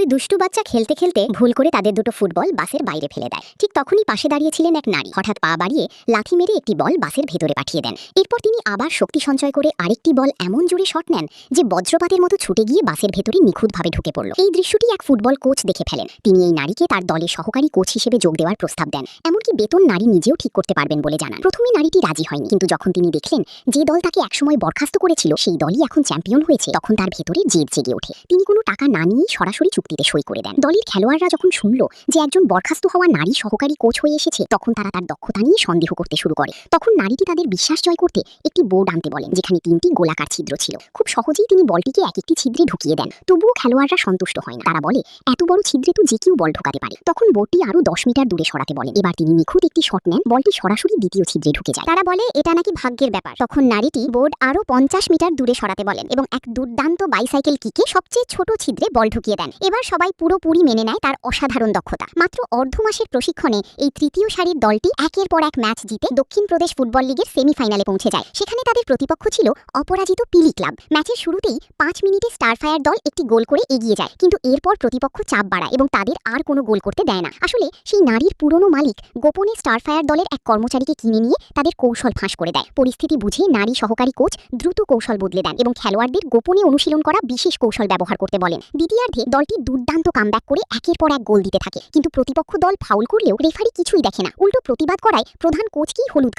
দুই দুষ্টু বাচ্চা খেলতে খেলতে ভুল করে তাদের দুটো ফুটবল বাসের বাইরে ফেলে দেয়। ঠিক তখনই পাশে দাঁড়িয়েছিলেন এক নারী। হঠাৎ পা বাড়িয়ে লাথি মেরে একটি বল বাসের ভেতরে পাঠিয়ে দেন। এরপর তিনি আবার শক্তি সঞ্চয় করে আরেকটি বল এমন জোরে শট নেন যে বজ্রপাতের মতো ছুটে গিয়ে বাসের ভেতরে নিখুঁতভাবে ঢুকে পড়ল। এই দৃশ্যটি এক ফুটবল কোচ দেখে ফেলেন। তিনি এই নারীকে তার দলের সহকারী কোচ হিসেবে যোগ দেওয়ার প্রস্তাব দেন। এমনকি বেতন নারী নিজেও ঠিক করতে পারবেন বলে জানান। প্রথমে নারীটি রাজি হয়নি, কিন্তু যখন তিনি দেখলেন যে দল তাকে একসময় বরখাস্ত করেছিল সেই দলই এখন চ্যাম্পিয়ন হয়েছে, তখন তার ভেতরে জেদ জেগে ওঠে। তিনি কোনো টাকা না নিয়েই সরাসরি চুক্তিতে সই করে দেন। দলের খেলোয়াড়রা যখন শুনল যে একজন বরখাস্ত হওয়া নারী সহকারী কোচ হয়ে এসেছে, তখন তারা তার দক্ষতা নিয়ে সন্দেহ করতে শুরু করে। তখন নারীটি তাদের বিশ্বাস জয় করতে একটি বোর্ড আনতে বলেন, যেখানে 3টি গোলাকার ছিদ্র ছিল। খুব সহজেই তিনি বলটিকে এক একটি ছিদ্রে ঢুকিয়ে দেন। তবুও খেলোয়াড়রা সন্তুষ্ট হয় না। তারা বলে, এত বড় ছিদ্রে তো যে কেউ বল ঢোকাতে পারে। তখন বোর্ডটি আরো 10 মিটার দূরে সরাতে বলেন। এবার তিনি নিখুঁত একটি শট নেন, বলটি সরাসরি দ্বিতীয় ছিদ্রে ঢুকে যায়। তারা বলে এটা নাকি ভাগ্যের ব্যাপার। তখন নারীটি বোর্ড আরো 50 মিটার দূরে সরাতে বলেন এবং এক দুর্দান্ত বাইসাইকেল কিকে সবচেয়ে ছোট ছিদ্রে বল ঢুকিয়ে দেন। এবার সবাই পুরোপুরি মেনে নেয় তার অসাধারণ দক্ষতা। মাত্র অর্ধ মাসের প্রশিক্ষণে এই তৃতীয় সারির দলটি একের পর এক ম্যাচ জিতে দক্ষিণ প্রদেশ ফুটবল লিগের সেমিফাইনালে পৌঁছে যায়। সেখানে তাদের প্রতিপক্ষ ছিল অপরাজিত পিলি ক্লাব। ম্যাচের শুরুতেই 5 মিনিটে স্টারফায়ার দল একটি গোল করে এগিয়ে যায়, কিন্তু এরপর প্রতিপক্ষ চাপ বাড়ায় এবং তাদের আর কোনো গোল করতে দেয় না। আসলে সেই নারীর পুরনো মালিক গোপনে স্টারফায়ার দলের এক কর্মচারীকে কিনে নিয়ে তাদের কৌশল ফাঁস করে দেয়। পরিস্থিতি বুঝে নারী সহকারী কোচ দ্রুত কৌশল বদলে দেন এবং খেলোয়াড়দের গোপনে অনুশীলন করা বিশেষ কৌশল ব্যবহার করতে বলেন। দ্বিতীয়ার্ধে দলটি দুর্দান্ত কামব্যাক করে একের পর এক গোল দিতে থাকে, কিন্তু প্রতিপক্ষ দল ফাউল করলেও রেফারি কিছুই দেখে না, উল্টো প্রতিবাদ করায় প্রধান কোচকেই হলুদ